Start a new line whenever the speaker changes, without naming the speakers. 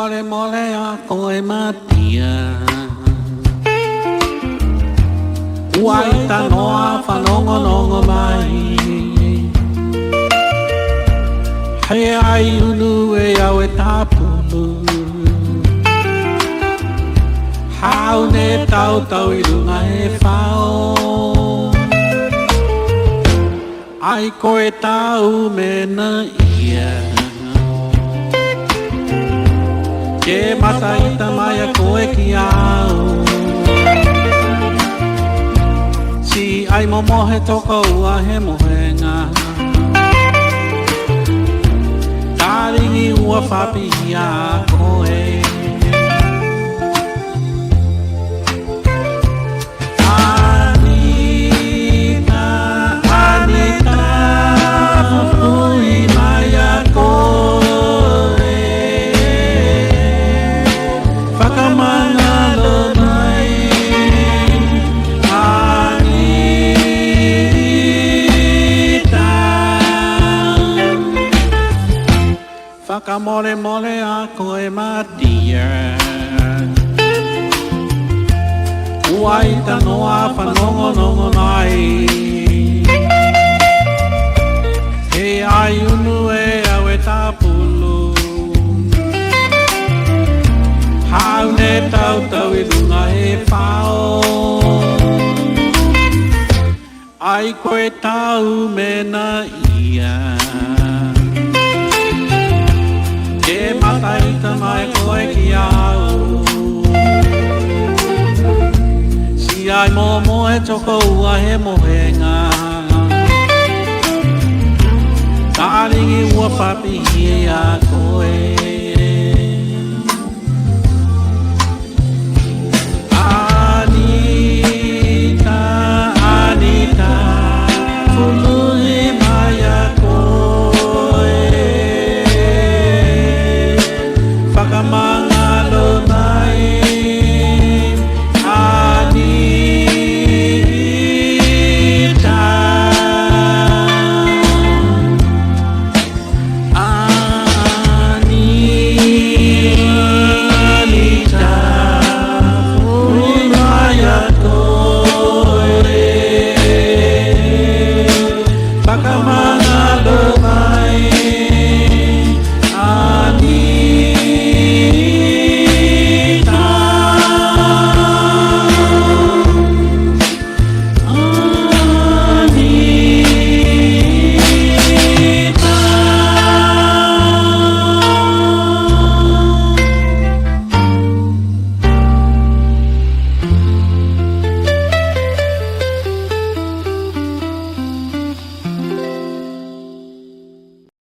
mole mole a koe matia Uai ta noa whanongo nongo mai He ai unu e au e tāpulu Hau ne tau tau i runga he whao Ai koe tau mena ia Ke mata i ta mai a koe ki au Si ai momohe toko ua he mohenga Taringi ua whapihi a koe Anita, Anita, hui mai a koe Whakamangalo mai Anita Whakamole mole a koe matia Uai ta noa whanongo nongo mai He ai unu e au e tāpulu Hau ne tau tau i runga he whao Ai koe tau mena ia Ke mata i ta mai koe ki au Si ai momo e toko ua he mohenga Taringi ua whapihi a koe